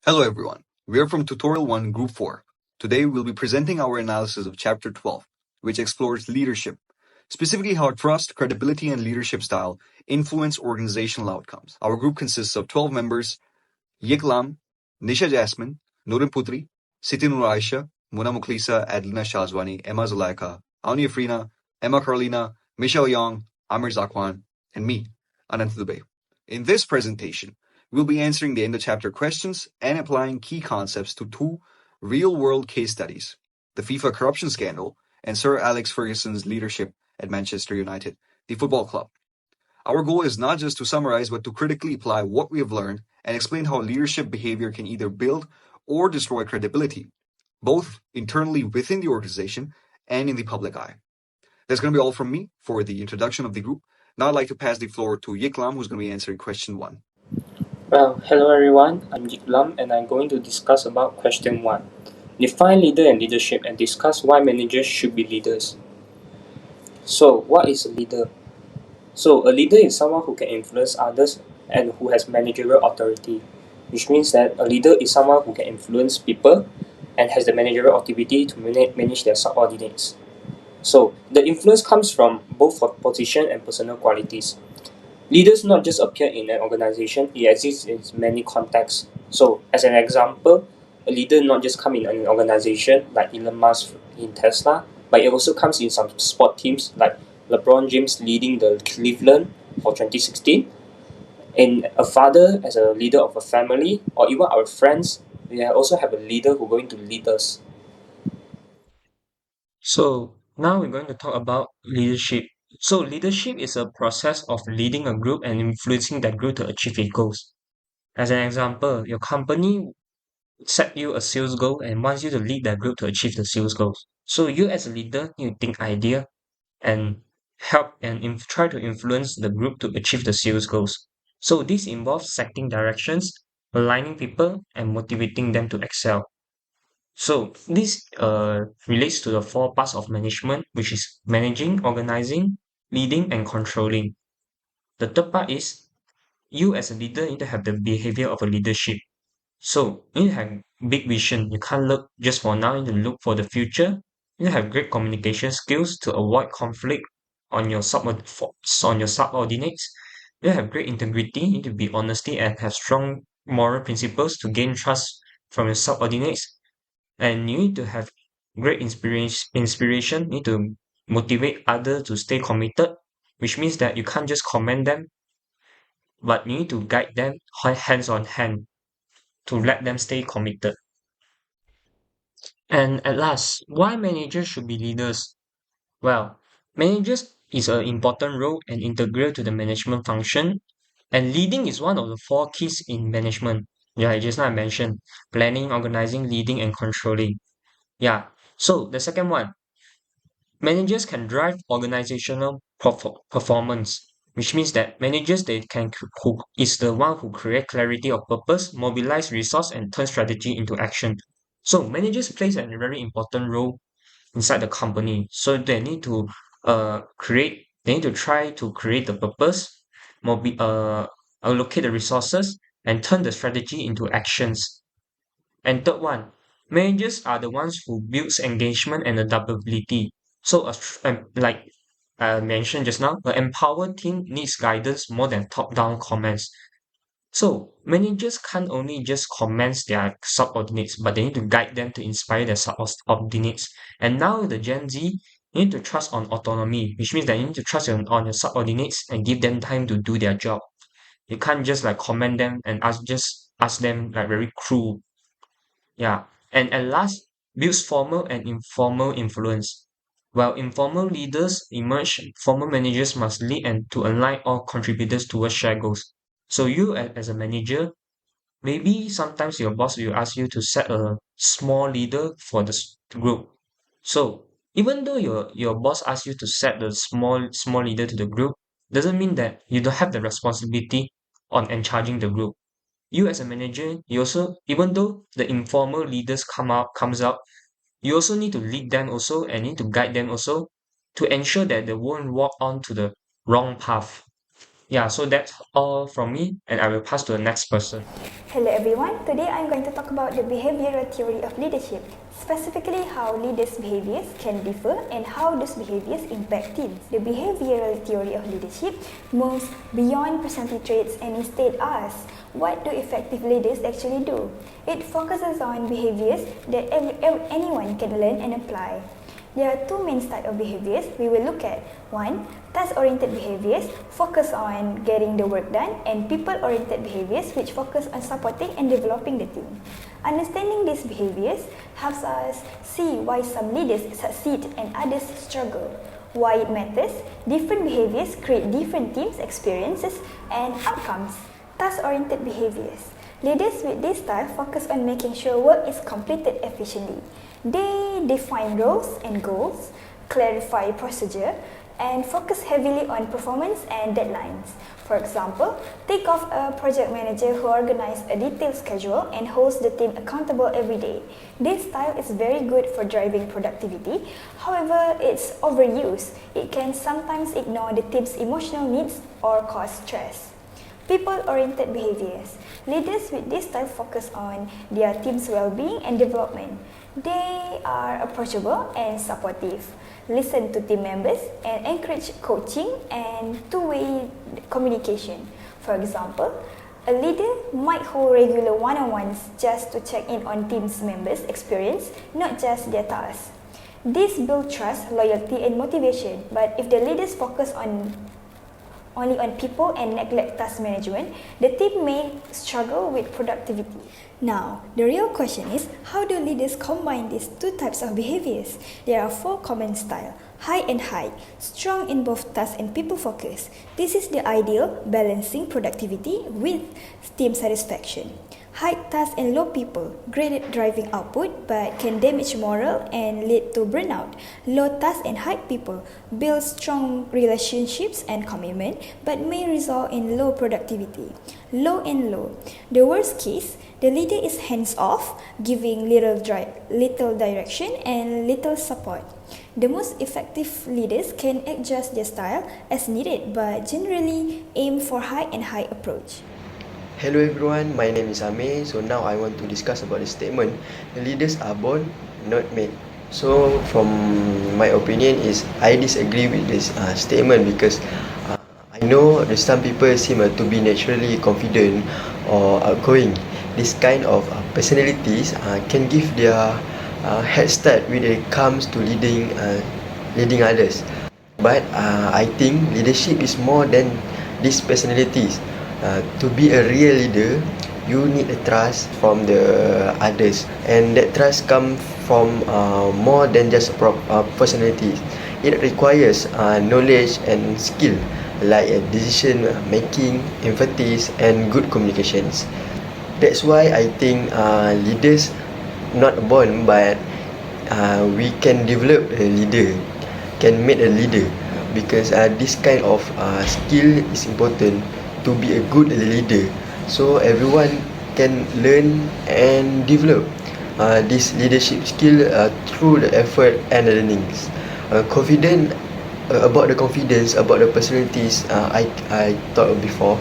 Hello everyone, we are from Tutorial 1 Group 4. Today we'll be presenting our analysis of Chapter 12, which explores leadership, specifically how trust, credibility, and leadership style influence organizational outcomes. Our group consists of 12 members: Yik Lam, Nisha Jasmine, Nurin Putri, Siti Nur Aisha, Muna Mukhlisa, Adlina Shazwani, Emma Zulaika, Auni Afrina, Emma Carlina, Michelle Young, Amir Zakwan, and me, Anant Dubey. In this presentation, we'll be answering the end-of-chapter questions and applying key concepts to two real-world case studies: the FIFA corruption scandal and Sir Alex Ferguson's leadership at Manchester United, the football club. Our goal is not just to summarize, but to critically apply what we have learned and explain how leadership behavior can either build or destroy credibility, both internally within the organization and in the public eye. That's going to be all from me for the introduction of the group. Now I'd like to pass the floor to Yiklam, who's going to be answering question 1. Well, hello everyone, I'm Yik Lam and I'm going to discuss about question 1. Define leader and leadership and discuss why managers should be leaders. So, what is a leader? So, a leader is someone who can influence others and who has managerial authority, which means that a leader is someone who can influence people and has the managerial authority to manage their subordinates. So, the influence comes from both position and personal qualities. Leaders not just appear in an organization, it exists in many contexts. So, as an example, a leader not just come in an organization like Elon Musk in Tesla, but it also comes in some sport teams like LeBron James leading the Cleveland for 2016, and a father as a leader of a family, or even our friends, we also have a leader who's going to lead us. So now we're going to talk about leadership. So leadership is a process of leading a group and influencing that group to achieve its goals. As an example, your company set you a sales goal and wants you to lead that group to achieve the sales goals. So you as a leader, you think idea and help and try to influence the group to achieve the sales goals. So this involves setting directions, aligning people, and motivating them to excel. So this relates to the four parts of management, which is managing, organizing, leading, and controlling. The third part is you as a leader need to have the behavior of a leadership. So you need to have big vision. You can't look just for now, you need to look for the future. You need to have great communication skills to avoid conflict on your subordinates. You have great integrity, you need to be honesty and have strong moral principles to gain trust from your subordinates. And you need to have great inspiration, you need to motivate others to stay committed, which means that you can't just commend them, but you need to guide them hands on hand to let them stay committed. And at last, why managers should be leaders? Well, managers is an important role and integral to the management function, and leading is one of the four keys in management. Yeah, just now I mentioned planning, organizing, leading, and controlling. Yeah. So the second one, managers can drive organizational performance, which means that managers they can who is the one who create clarity of purpose, mobilize resource, and turn strategy into action. So managers plays a very important role inside the company. So they need to they need to try to create the purpose, allocate the resources, and turn the strategy into actions. And third one, managers are the ones who builds engagement and adaptability. So, like I mentioned just now, an empowered team needs guidance more than top-down comments. So, managers can't only just commend their subordinates, but they need to guide them to inspire their subordinates. And now the Gen Z, you need to trust on autonomy, which means that you need to trust on your subordinates and give them time to do their job. You can't just like commend them and ask them like very cruel. Yeah. And at last, builds formal and informal influence. While informal leaders emerge, formal managers must lead and to align all contributors towards shared goals. So you as a manager, maybe sometimes your boss will ask you to set a small leader for the group. So even though your boss asks you to set the small leader to the group, doesn't mean that you don't have the responsibility on and charging the group. You as a manager, you also, even though the informal leaders comes out, you also need to lead them also and need to guide them also to ensure that they won't walk on to the wrong path. Yeah, so that's all from me, and I will pass to the next person. Hello everyone, today I'm going to talk about the behavioral theory of leadership, specifically how leaders' behaviors can differ and how those behaviors impact teams. The behavioral theory of leadership moves beyond personality traits and instead asks, what do effective leaders actually do? It focuses on behaviors that anyone can learn and apply. There are two main types of behaviors we will look at. One, task-oriented behaviors focus on getting the work done, and people-oriented behaviors which focus on supporting and developing the team. Understanding these behaviors helps us see why some leaders succeed and others struggle. Why it matters, different behaviors create different teams' experiences and outcomes. Task-oriented behaviors. Leaders with this style focus on making sure work is completed efficiently. They define roles and goals, clarify procedure, and focus heavily on performance and deadlines. For example, take off a project manager who organizes a detailed schedule and holds the team accountable every day. This style is very good for driving productivity. However, it's overused. It can sometimes ignore the team's emotional needs or cause stress. People-oriented behaviors. Leaders with this style focus on their team's well-being and development. They are approachable and supportive, listen to team members, and encourage coaching and two-way communication. For example, a leader might hold regular one-on-ones just to check in on team members' experience, not just their tasks. This builds trust, loyalty, and motivation, but if the leaders focus only on people and neglect task management, the team may struggle with productivity. Now, the real question is, how do leaders combine these two types of behaviors? There are four common styles: high and high, strong in both task and people focus. This is the ideal, balancing productivity with team satisfaction. High task and low people, great at driving output but can damage morale and lead to burnout. Low task and high people build strong relationships and commitment but may result in low productivity. Low and low. The worst case, the leader is hands-off, giving little direction and little support. The most effective leaders can adjust their style as needed but generally aim for high and high approach. Hello everyone, my name is Amir. So now I want to discuss about the statement, the leaders are born, not made. So from my opinion is I disagree with this statement because I know that some people seem to be naturally confident or outgoing. This kind of personalities can give their head start when it comes to leading others. But I think leadership is more than these personalities. To be a real leader, you need a trust from the others, and that trust comes from more than just personality. It requires knowledge and skill like decision making, empathy, and good communications. That's why I think leaders not born, but we can develop a leader, can make a leader, because this kind of skill is important to be a good leader, so everyone can learn and develop this leadership skill through the effort and learnings. Confident about the confidence, about the personalities I thought of before.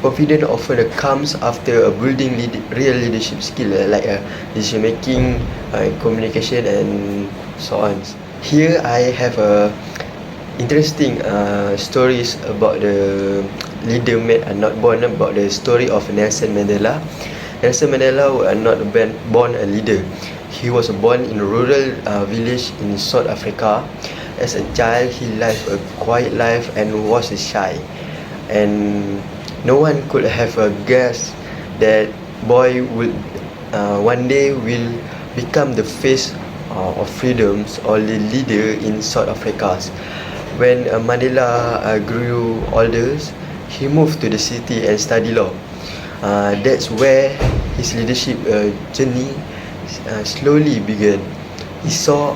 Confidence often comes after building real leadership skill like decision making, communication, and so on. Here I have a interesting stories about the leader made and not born, about the story of Nelson Mandela. Nelson Mandela was not born a leader. He was born in a rural village in South Africa. As a child, he lived a quiet life and was shy. And no one could have guessed that boy would one day will become the face of freedoms or the leader in South Africa. When Mandela grew older, he moved to the city and studied law. That's where his leadership journey slowly began. He saw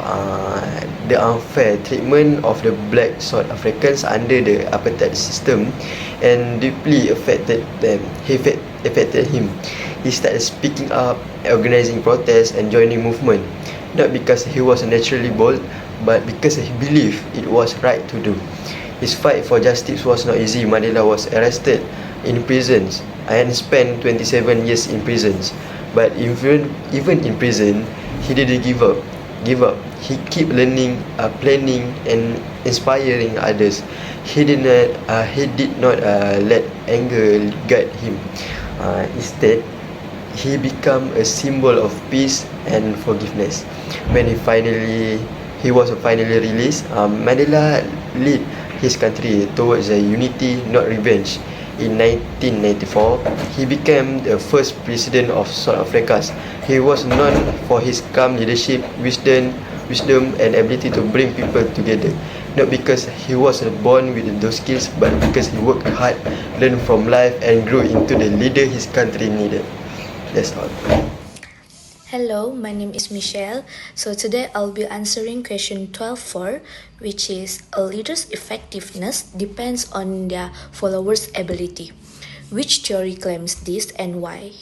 the unfair treatment of the black South Africans under the apartheid system and deeply affected them. Affected him. He started speaking up, organizing protests, and joining movement, not because he was naturally bold, but because he believed it was right to do. His fight for justice was not easy. Mandela was arrested in prisons and spent 27 years in prisons. But even in prison, he didn't give up. He keep learning, planning, and inspiring others. He did not let anger guide him. Instead, he became a symbol of peace and forgiveness. When he was finally released, Mandela led his country towards a unity, not revenge. In 1994, he became the first president of South Africa. He was known for his calm leadership, wisdom, and ability to bring people together. Not because he was born with those skills, but because he worked hard, learned from life, and grew into the leader his country needed. That's all. Hello, my name is Michelle. So today I'll be answering question 12.4, which is a leader's effectiveness depends on their followers' ability. Which theory claims this and why?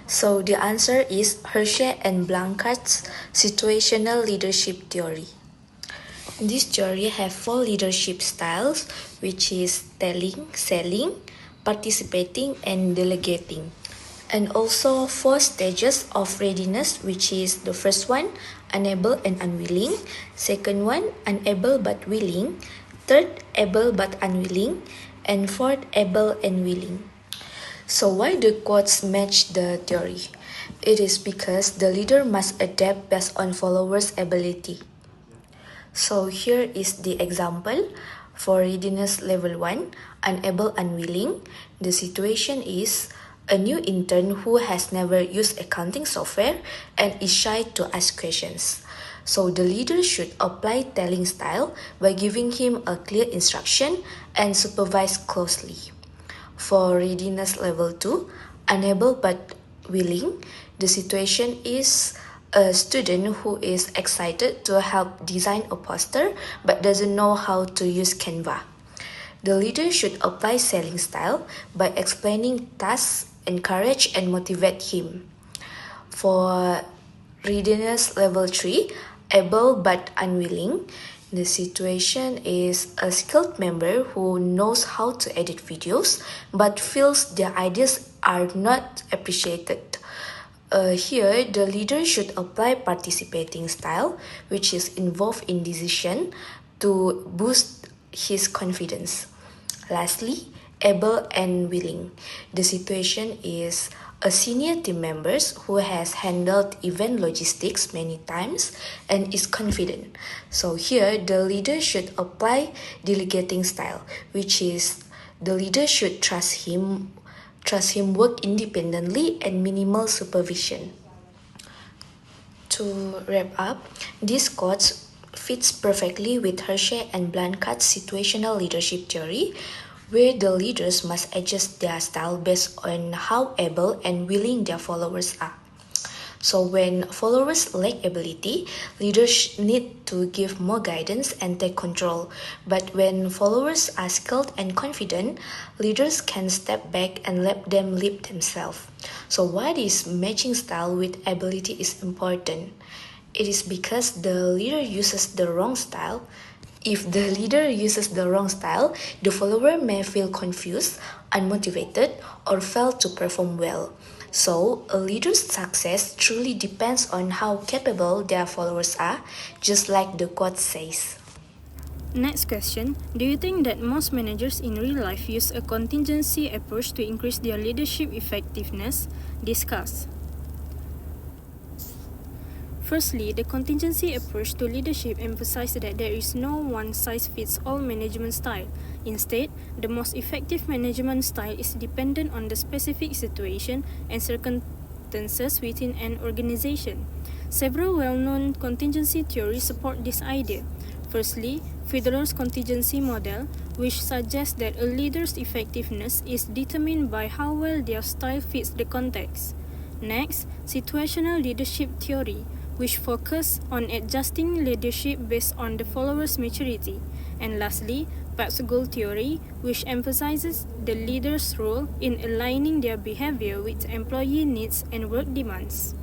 So the answer is Hershey and Blanchard's situational leadership theory. This theory has 4 leadership styles, which is telling, selling, participating, and delegating. And also 4 stages of readiness, which is the first one, unable and unwilling, second one, unable but willing, third, able but unwilling, and fourth, able and willing. So why the quotes match the theory? It is because the leader must adapt based on followers' ability. So here is the example. For readiness level 1, unable unwilling, the situation is a new intern who has never used accounting software and is shy to ask questions. So the leader should apply telling style by giving him a clear instruction and supervise closely. For readiness level 2, unable but willing, the situation is a student who is excited to help design a poster but doesn't know how to use Canva. The leader should apply selling style by explaining tasks, encourage and motivate him. For readiness level 3, able but unwilling, the situation is a skilled member who knows how to edit videos but feels their ideas are not appreciated. Here, the leader should apply participating style, which is involved in decision to boost his confidence. Lastly, able and willing. The situation is a senior team member who has handled event logistics many times and is confident. So here, the leader should apply delegating style, which is the leader should trust him work independently and minimal supervision. To wrap up, this quote fits perfectly with Hershey and Blanchard's situational leadership theory, where the leaders must adjust their style based on how able and willing their followers are. So when followers lack ability, leaders need to give more guidance and take control. But when followers are skilled and confident, leaders can step back and let them lead themselves. So why this matching style with ability is important? It is because the leader uses the wrong style. If the leader uses the wrong style, the follower may feel confused, unmotivated, or fail to perform well. So, a leader's success truly depends on how capable their followers are, just like the quote says. Next question. Do you think that most managers in real life use a contingency approach to increase their leadership effectiveness? Discuss. Firstly, the contingency approach to leadership emphasizes that there is no one-size-fits-all management style. Instead, the most effective management style is dependent on the specific situation and circumstances within an organization. Several well-known contingency theories support this idea. Firstly, Fiedler's contingency model, which suggests that a leader's effectiveness is determined by how well their style fits the context. Next, situational leadership theory, which focus on adjusting leadership based on the follower's maturity. And lastly, Path's goal theory, which emphasizes the leader's role in aligning their behavior with employee needs and work demands.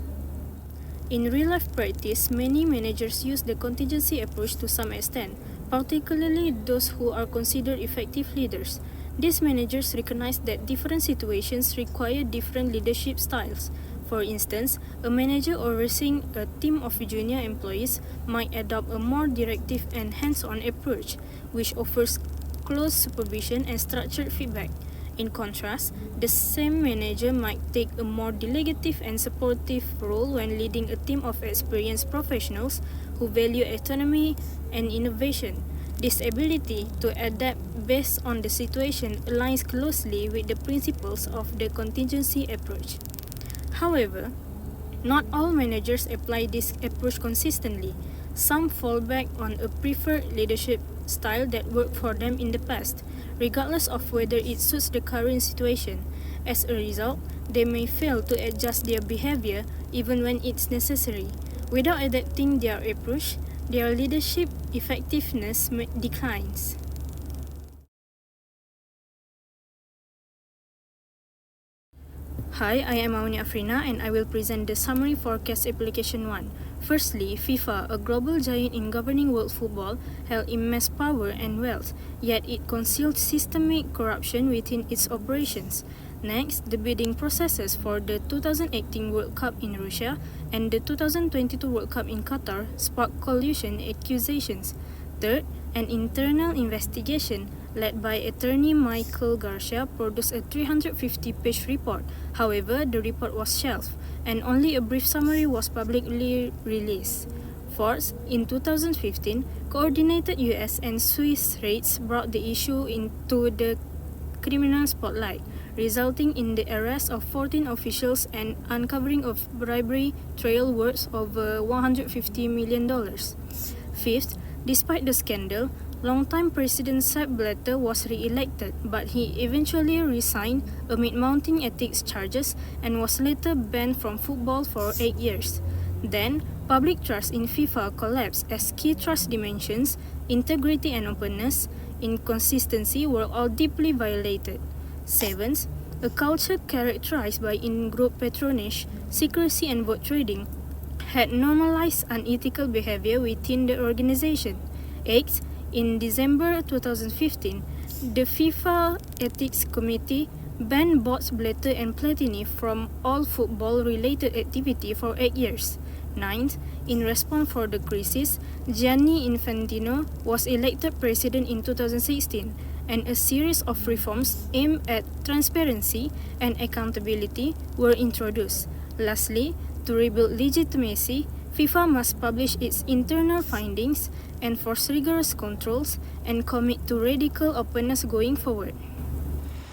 In real-life practice, many managers use the contingency approach to some extent, particularly those who are considered effective leaders. These managers recognize that different situations require different leadership styles. For instance, a manager overseeing a team of junior employees might adopt a more directive and hands-on approach, which offers close supervision and structured feedback. In contrast, the same manager might take a more delegative and supportive role when leading a team of experienced professionals who value autonomy and innovation. This ability to adapt based on the situation aligns closely with the principles of the contingency approach. However, not all managers apply this approach consistently. Some fall back on a preferred leadership style that worked for them in the past, regardless of whether it suits the current situation. As a result, they may fail to adjust their behavior even when it's necessary. Without adapting their approach, their leadership effectiveness declines. Hi, I am Auni Afrina and I will present the summary forecast application 1. Firstly, FIFA, a global giant in governing world football, held immense power and wealth, yet it concealed systemic corruption within its operations. Next, the bidding processes for the 2018 World Cup in Russia and the 2022 World Cup in Qatar sparked collusion accusations. Third, an internal investigation led by attorney Michael Garcia produced a 350-page report. However, the report was shelved, and only a brief summary was publicly released. Fourth, in 2015, coordinated US and Swiss raids brought the issue into the criminal spotlight, resulting in the arrest of 14 officials and uncovering of bribery trail worth over $150 million. Fifth, despite the scandal, longtime President Sepp Blatter was re-elected, but he eventually resigned amid mounting ethics charges and was later banned from football for 8 years. Then, public trust in FIFA collapsed as key trust dimensions, integrity and openness, inconsistency were all deeply violated. Seventh, a culture characterized by in-group patronage, secrecy and vote trading had normalized unethical behavior within the organization. Eighth, in December 2015, the FIFA Ethics Committee banned both Blatter and Platini from all football-related activity for 8 years. Ninth, in response for the crisis, Gianni Infantino was elected president in 2016, and a series of reforms aimed at transparency and accountability were introduced. Lastly, to rebuild legitimacy, FIFA must publish its internal findings, enforce rigorous controls, and commit to radical openness going forward.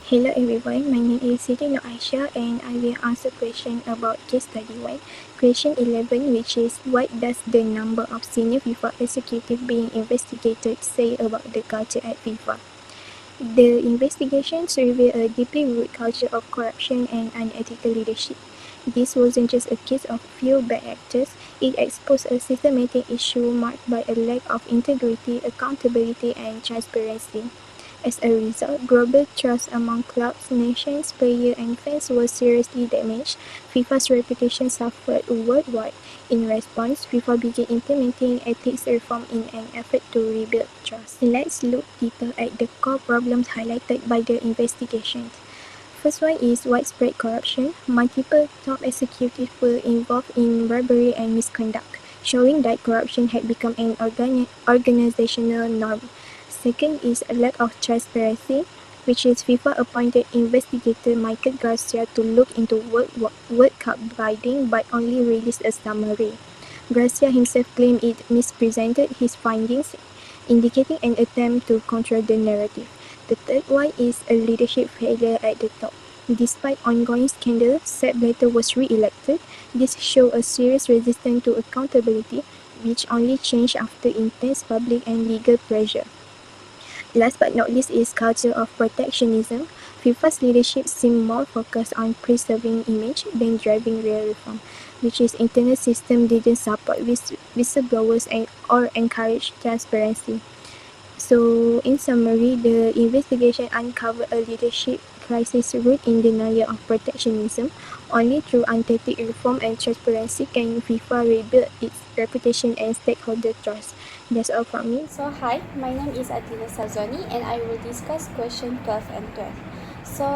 Hello everyone, my name is Siti Nur Aisha and I will answer question about case study 1. Question 11, which is what does the number of senior FIFA executives being investigated say about the culture at FIFA? The investigations reveal a deeply rooted culture of corruption and unethical leadership. This wasn't just a case of few bad actors, it exposed a systematic issue marked by a lack of integrity, accountability, and transparency. As a result, global trust among clubs, nations, players, and fans was seriously damaged. FIFA's reputation suffered worldwide. In response, FIFA began implementing ethics reform in an effort to rebuild trust. Let's look deeper at the core problems highlighted by the investigations. First one is widespread corruption. Multiple top executives were involved in bribery and misconduct, showing that corruption had become an organizational norm. Second is a lack of transparency, which is FIFA appointed investigator Michael Garcia to look into World Cup bidding but only released a summary. Garcia himself claimed it misrepresented his findings, indicating an attempt to control the narrative. The third one is a leadership failure at the top. Despite ongoing scandals, Sepp Blatter was re-elected. This showed a serious resistance to accountability, which only changed after intense public and legal pressure. Last but not least is culture of protectionism. FIFA's leadership seemed more focused on preserving image than driving real reform, which is internal system didn't support whistleblowers or encourage transparency. So, in summary, the investigation uncovered a leadership crisis root in denial of protectionism. Only through authentic reform and transparency can FIFA rebuild its reputation and stakeholder trust. That's all from me. So hi, my name is Adina Salzoni and I will discuss question 12 and 12. So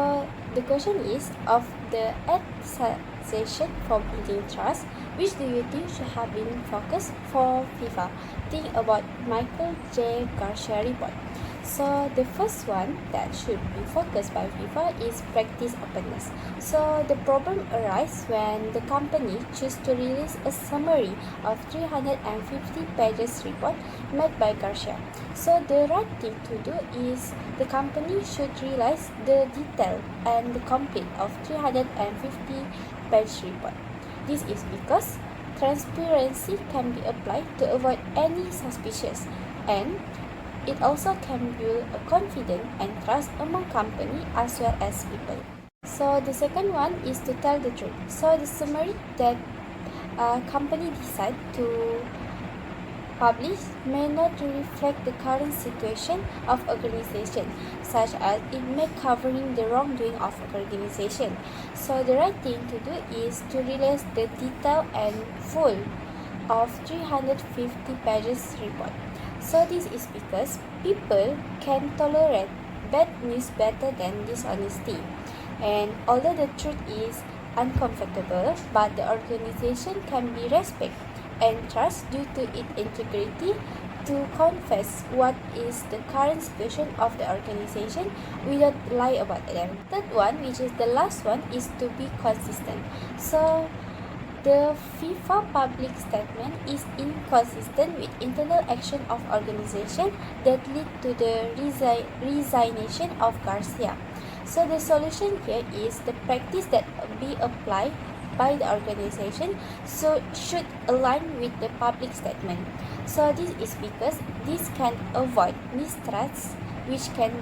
the question is, of the 8 suggestions for building trust, which do you think should have been focused for FIFA? Think about Michael J. Garcia report. So the first one that should be focused by FIFA is practice openness. So the problem arises when the company chooses to release a summary of 350 pages report made by Garcia. So the right thing to do is the company should realize the detail and the complete of 350 page report. This is because transparency can be applied to avoid any suspicious, and it also can build a confidence and trust among company as well as people. So the second one is to tell the truth. So the summary that a company decide to publish may not reflect the current situation of organization, such as it may covering the wrongdoing of organization. So the right thing to do is to release the detail and full of 350 pages report. So this is because people can tolerate bad news better than dishonesty. And although the truth is uncomfortable, but the organization can be respected and trust due to its integrity to confess what is the current situation of the organization without lie about them. Third one, which is the last one, is to be consistent. So the FIFA public statement is inconsistent with internal action of organization that lead to the resignation of Garcia. So the solution here is the practice that be applied by the organization so should align with the public statement. So this is because this can avoid mistrust, which can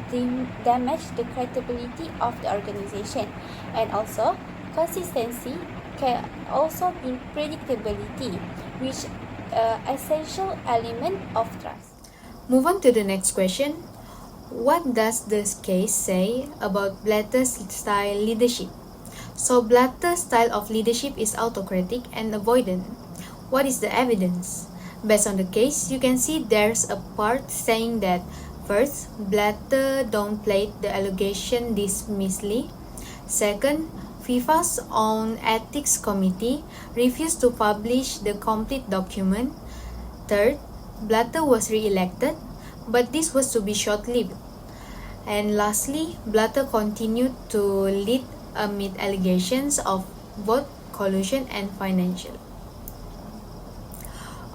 damage the credibility of the organization, and also consistency can also be predictability, which essential element of trust. Move on to the next question. What does this case say about Blatter's style leadership? So Blatter's style of leadership is autocratic and avoidant. What is the evidence? Based on the case, you can see there's a part saying that first, Blatter downplayed the allegation dismissively. Second, FIFA's own ethics committee refused to publish the complete document. Third, Blatter was re-elected, but this was to be short-lived. And lastly, Blatter continued to lead amid allegations of both collusion and financial.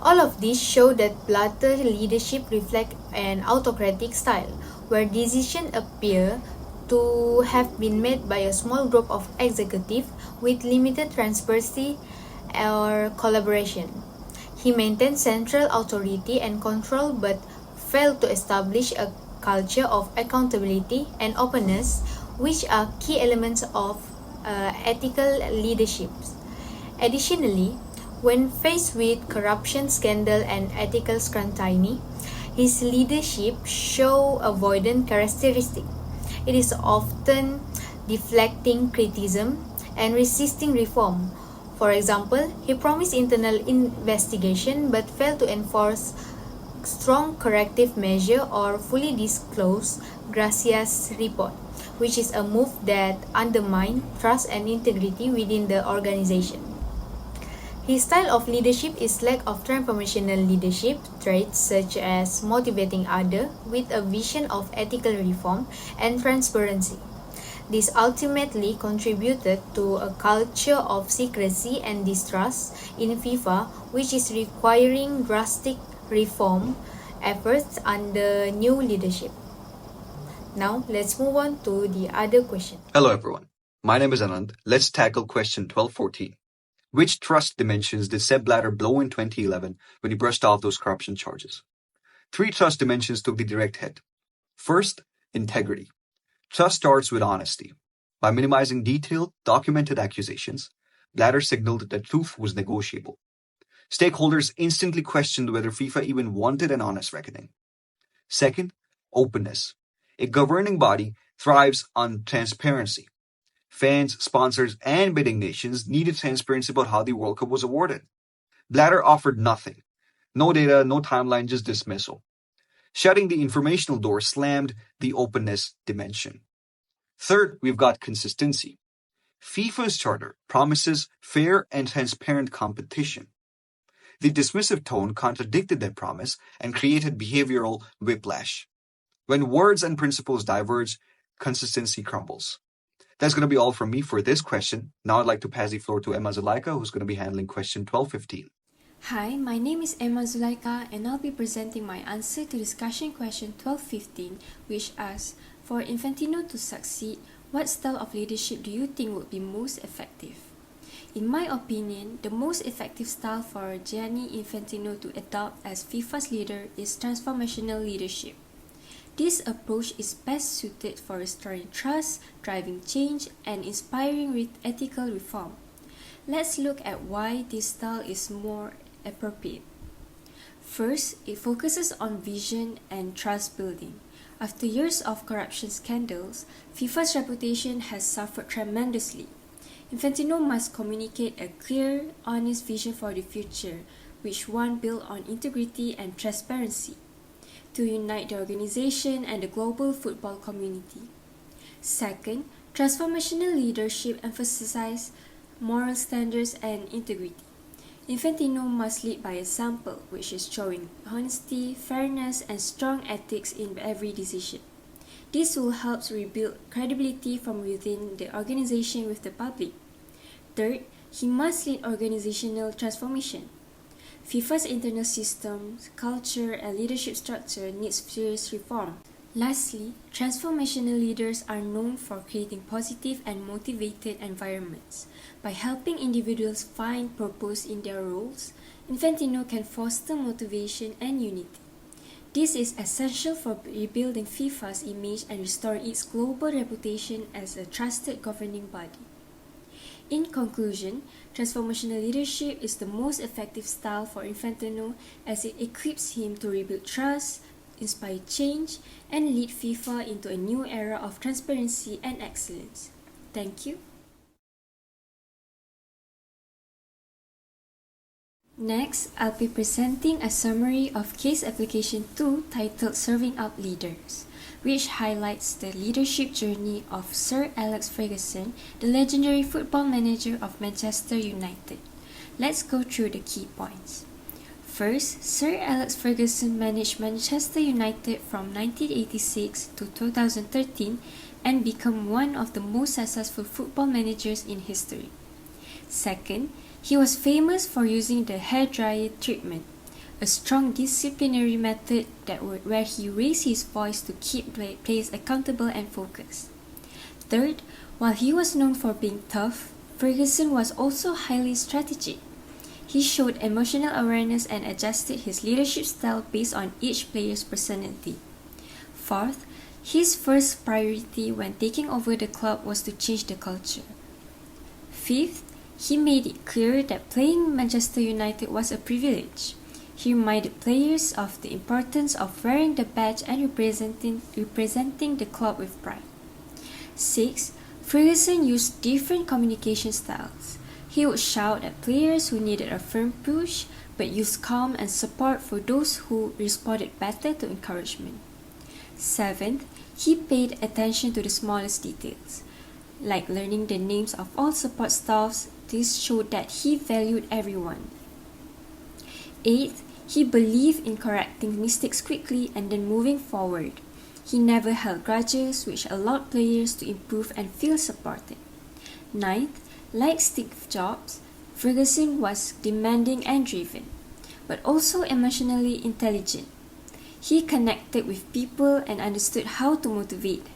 All of these show that Blatter's leadership reflects an autocratic style, where decisions appear to have been made by a small group of executives with limited transparency or collaboration. He maintained central authority and control but failed to establish a culture of accountability and openness, which are key elements of ethical leadership. Additionally, when faced with corruption scandal and ethical scrutiny, his leadership shows avoidant characteristics. It is often deflecting criticism and resisting reform. For example, he promised internal investigation but failed to enforce strong corrective measure or fully disclose Garcia's report, which is a move that undermines trust and integrity within the organization. His style of leadership is lack of transformational leadership traits such as motivating others with a vision of ethical reform and transparency. This ultimately contributed to a culture of secrecy and distrust in FIFA, which is requiring drastic reform efforts under new leadership. Now, let's move on to the other question. Hello everyone, my name is Anand. Let's tackle question 1214. Which trust dimensions did Sepp Blatter blow in 2011 when he brushed off those corruption charges? 3 trust dimensions took the direct hit. First, integrity. Trust starts with honesty. By minimizing detailed, documented accusations, Blatter signaled that truth was negotiable. Stakeholders instantly questioned whether FIFA even wanted an honest reckoning. Second, openness. A governing body thrives on transparency. Fans, sponsors, and bidding nations needed transparency about how the World Cup was awarded. Blatter offered nothing. No data, no timeline, just dismissal. Shutting the informational door slammed the openness dimension. Third, we've got consistency. FIFA's charter promises fair and transparent competition. The dismissive tone contradicted that promise and created behavioral whiplash. When words and principles diverge, consistency crumbles. That's going to be all from me for this question. Now I'd like to pass the floor to Emma Zulaika, who's going to be handling question 1215. Hi, my name is Emma Zulaika and I'll be presenting my answer to discussion question 1215, which asks, for Infantino to succeed, what style of leadership do you think would be most effective? In my opinion, the most effective style for Gianni Infantino to adopt as FIFA's leader is transformational leadership. This approach is best suited for restoring trust, driving change, and inspiring ethical reform. Let's look at why this style is more appropriate. First, it focuses on vision and trust building. After years of corruption scandals, FIFA's reputation has suffered tremendously. Infantino must communicate a clear, honest vision for the future, which one built on integrity and transparency, to unite the organization and the global football community. Second, transformational leadership emphasizes moral standards and integrity. Infantino must lead by example, which is showing honesty, fairness, and strong ethics in every decision. This will help rebuild credibility from within the organization with the public. Third, he must lead organizational transformation. FIFA's internal systems, culture, and leadership structure needs serious reform. Lastly, transformational leaders are known for creating positive and motivated environments. By helping individuals find purpose in their roles, Infantino can foster motivation and unity. This is essential for rebuilding FIFA's image and restoring its global reputation as a trusted governing body. In conclusion, transformational leadership is the most effective style for Infantino as it equips him to rebuild trust, inspire change, and lead FIFA into a new era of transparency and excellence. Thank you. Next, I'll be presenting a summary of Case Application 2 titled Serving Up Leaders, which highlights the leadership journey of Sir Alex Ferguson, the legendary football manager of Manchester United. Let's go through the key points. First, Sir Alex Ferguson managed Manchester United from 1986 to 2013 and became one of the most successful football managers in history. Second, he was famous for using the hairdryer treatment, a strong disciplinary method where he raised his voice to keep players accountable and focused. Third, while he was known for being tough, Ferguson was also highly strategic. He showed emotional awareness and adjusted his leadership style based on each player's personality. Fourth, his first priority when taking over the club was to change the culture. Fifth, he made it clear that playing Manchester United was a privilege. He reminded players of the importance of wearing the badge and representing the club with pride. 6. Ferguson used different communication styles. He would shout at players who needed a firm push, but used calm and support for those who responded better to encouragement. 7. He paid attention to the smallest details, like learning the names of all support staffs. This showed that he valued everyone. 8. He believed in correcting mistakes quickly and then moving forward. He never held grudges, which allowed players to improve and feel supported. 9. Like Steve Jobs, Ferguson was demanding and driven, but also emotionally intelligent. He connected with people and understood how to motivate them.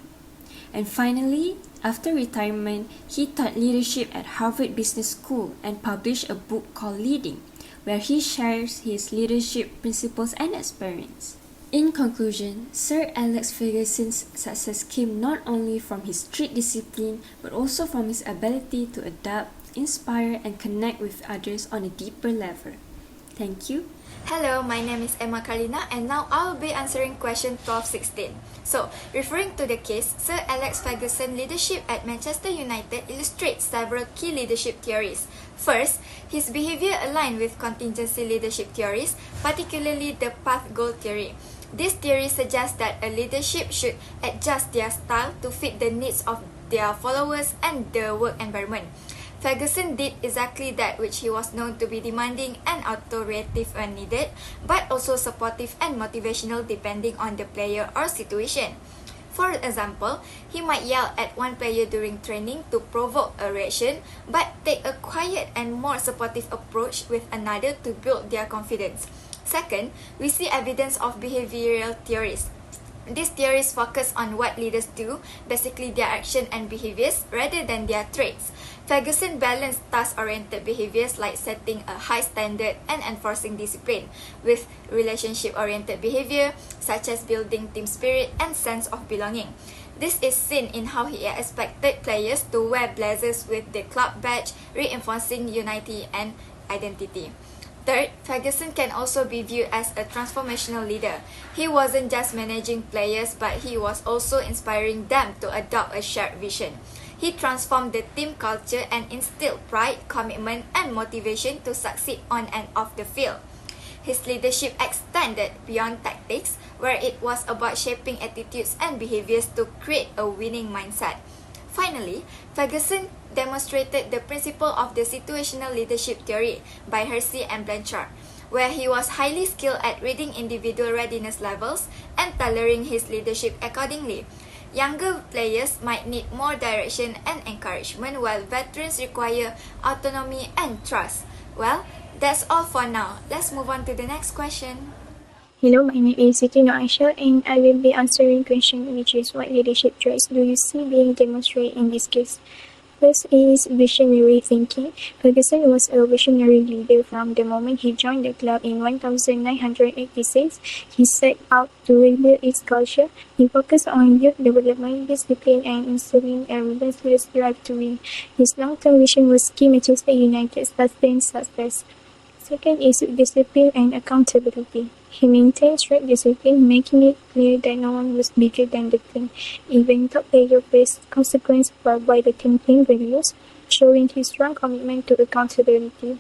And finally, after retirement, he taught leadership at Harvard Business School and published a book called Leading, where he shares his leadership principles and experience. In conclusion, Sir Alex Ferguson's success came not only from his strict discipline, but also from his ability to adapt, inspire, and connect with others on a deeper level. Thank you. Hello, my name is Emma Karina and now I'll be answering question 1216. So, referring to the case, Sir Alex Ferguson leadership at Manchester United illustrates several key leadership theories. First, his behavior aligned with contingency leadership theories, particularly the path goal theory. This theory suggests that a leadership should adjust their style to fit the needs of their followers and the work environment. Ferguson did exactly that, which he was known to be demanding and authoritative when needed, but also supportive and motivational depending on the player or situation. For example, he might yell at one player during training to provoke a reaction, but take a quiet and more supportive approach with another to build their confidence. Second, we see evidence of behavioral theories. These theories focus on what leaders do, basically their action and behaviors, rather than their traits. Ferguson balanced task-oriented behaviors like setting a high standard and enforcing discipline, with relationship-oriented behavior such as building team spirit and sense of belonging. This is seen in how he expected players to wear blazers with the club badge, reinforcing unity and identity. Third, Ferguson can also be viewed as a transformational leader. He wasn't just managing players, but he was also inspiring them to adopt a shared vision. He transformed the team culture and instilled pride, commitment, and motivation to succeed on and off the field. His leadership extended beyond tactics, where it was about shaping attitudes and behaviors to create a winning mindset. Finally, Ferguson demonstrated the principle of the situational leadership theory by Hersey and Blanchard, where he was highly skilled at reading individual readiness levels and tailoring his leadership accordingly. Younger players might need more direction and encouragement, while veterans require autonomy and trust. Well, that's all for now. Let's move on to the next question. Hello, my name is Siti Aisha and I will be answering question which is what leadership traits do you see being demonstrated in this case? First is visionary thinking. Ferguson was a visionary leader from the moment he joined the club in 1986. He set out to rebuild its culture. He focused on youth development, discipline, and instilling a relentless drive to win. His long-term vision was key Manchester United's sustained success. Second is discipline and accountability. He maintained strict discipline, making it clear that no one was bigger than the team. Even top players faced consequences by the campaign values, showing his strong commitment to accountability.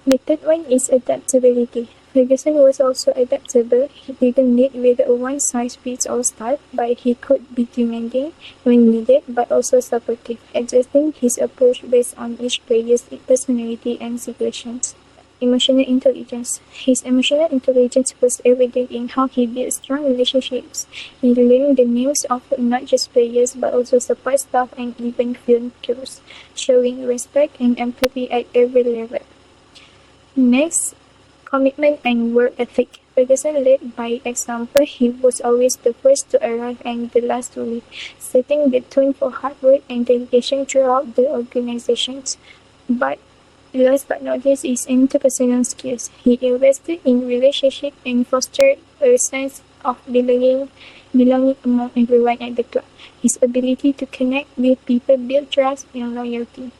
The third one is adaptability. Ferguson was also adaptable. He didn't lead with a one-size-fits-all style, but he could be demanding when needed, but also supportive, adjusting his approach based on each player's personality and situations. Emotional intelligence. His emotional intelligence was evident in how he built strong relationships. He learned the names of not just players but also support staff and even film crews, showing respect and empathy at every level. Next, commitment and work ethic. Ferguson led by example. He was always the first to arrive and the last to leave, setting the tone for hard work and dedication throughout the organizations. But last but not least is interpersonal skills. He invested in relationships and fostered a sense of belonging among everyone at the club. His ability to connect with people built trust and loyalty.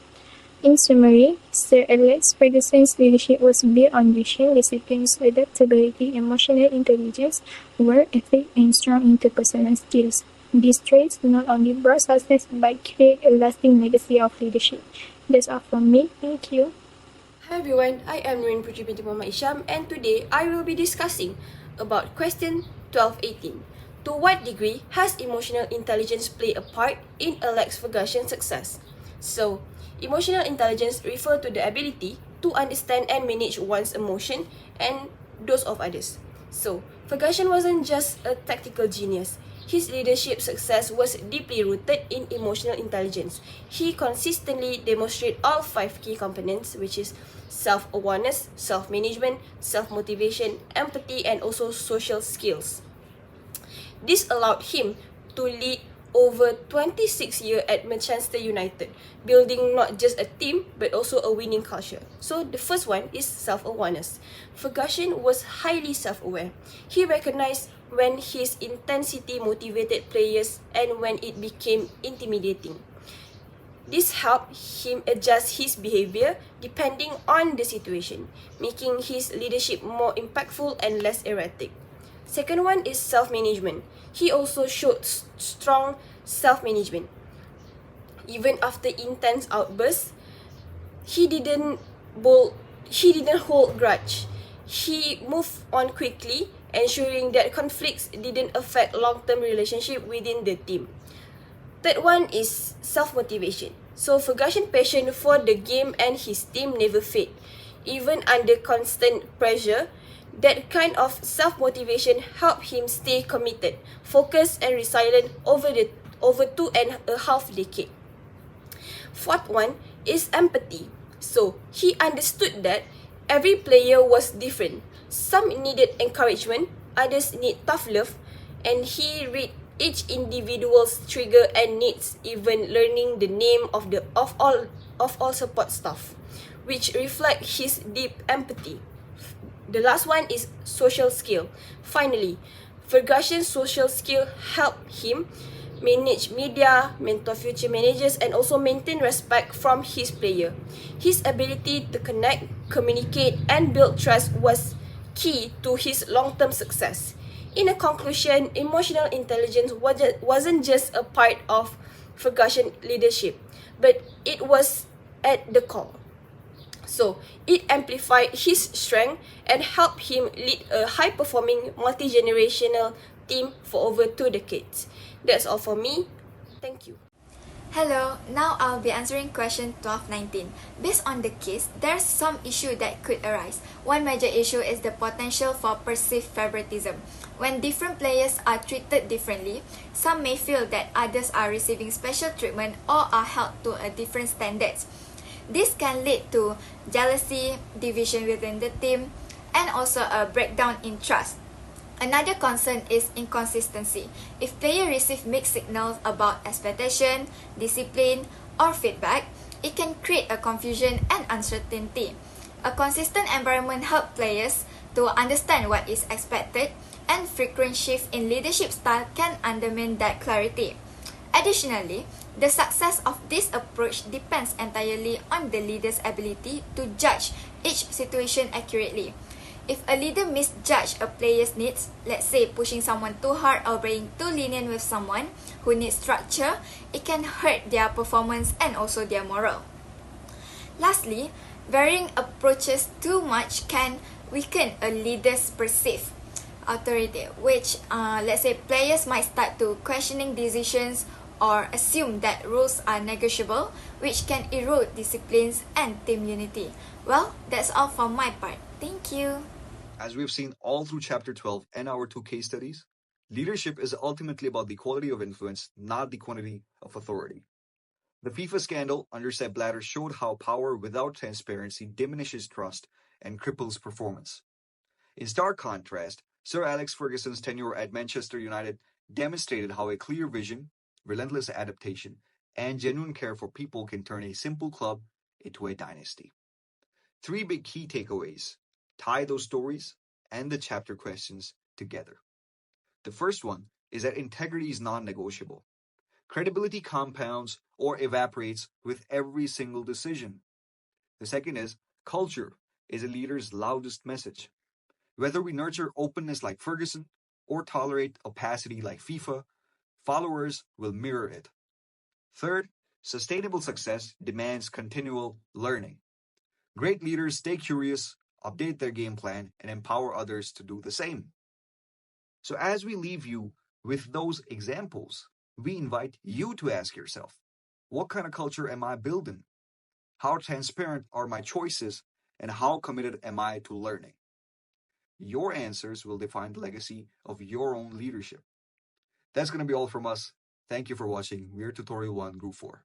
In summary, Sir Alex Ferguson's leadership was built on vision, discipline, adaptability, emotional intelligence, work ethic, and strong interpersonal skills. These traits not only brought success but create a lasting legacy of leadership. That's all from me. Thank you. Hi everyone, I am Nurin Putri binti Muhammad Isham and today I will be discussing about question 1218. To what degree has emotional intelligence played a part in Alex Ferguson's success? So, emotional intelligence refers to the ability to understand and manage one's emotion and those of others. So, Ferguson wasn't just a tactical genius. His leadership success was deeply rooted in emotional intelligence. He consistently demonstrated all 5 key components, which is self-awareness, self-management, self-motivation, empathy, and also social skills. This allowed him to lead over 26 years at Manchester United, building not just a team but also a winning culture. So the first one is self-awareness. Ferguson was highly self-aware. He recognized when his intensity motivated players and when it became intimidating. This helped him adjust his behavior depending on the situation, making his leadership more impactful and less erratic. Second one is self-management. He also showed strong self-management. Even after intense outbursts, he didn't hold grudge. He moved on quickly, ensuring that conflicts didn't affect long-term relationship within the team. Third one is self-motivation. So Ferguson's passion for the game and his team never fade. Even under constant pressure, that kind of self-motivation helped him stay committed, focused and resilient over 2.5 decades. Fourth one is empathy. So he understood that every player was different. Some needed encouragement, others need tough love, and he read each individual's trigger and needs, even learning the name of all support staff, which reflect his deep empathy. The last one is social skill. Finally, Ferguson's social skill helped him manage media, mentor future managers, and also maintain respect from his player. His ability to connect, communicate, and build trust was key to his long-term success. In a conclusion, emotional intelligence wasn't just a part of Ferguson's leadership, but it was at the core. So, it amplified his strength and helped him lead a high-performing, multi-generational team for over 2 decades. That's all for me. Thank you. Hello, now I'll be answering question 12-19. Based on the case, there's some issue that could arise. One major issue is the potential for perceived favoritism. When different players are treated differently, some may feel that others are receiving special treatment or are held to a different standards. This can lead to jealousy, division within the team, and also a breakdown in trust. Another concern is inconsistency. If players receive mixed signals about expectation, discipline, or feedback, it can create a confusion and uncertainty. A consistent environment helps players to understand what is expected, and frequent shifts in leadership style can undermine that clarity. Additionally, the success of this approach depends entirely on the leader's ability to judge each situation accurately. If a leader misjudges a player's needs, let's say pushing someone too hard or being too lenient with someone who needs structure, it can hurt their performance and also their morale. Lastly, varying approaches too much can weaken a leader's perceived authority, which let's say players might start to questioning decisions or assume that rules are negotiable, which can erode disciplines and team unity. Well, that's all from my part. Thank you. As we've seen all through Chapter 12 and our 2 case studies, leadership is ultimately about the quality of influence, not the quantity of authority. The FIFA scandal under Sepp Blatter showed how power without transparency diminishes trust and cripples performance. In stark contrast, Sir Alex Ferguson's tenure at Manchester United demonstrated how a clear vision, relentless adaptation, and genuine care for people can turn a simple club into a dynasty. 3 big key takeaways. Tie those stories and the chapter questions together. The first one is that integrity is non-negotiable. Credibility compounds or evaporates with every single decision. The second is culture is a leader's loudest message. Whether we nurture openness like Ferguson or tolerate opacity like FIFA, followers will mirror it. Third, sustainable success demands continual learning. Great leaders stay curious, update their game plan, and empower others to do the same. So as we leave you with those examples, we invite you to ask yourself, what kind of culture am I building? How transparent are my choices? And how committed am I to learning? Your answers will define the legacy of your own leadership. That's going to be all from us. Thank you for watching. We're Tutorial 1 Group 4.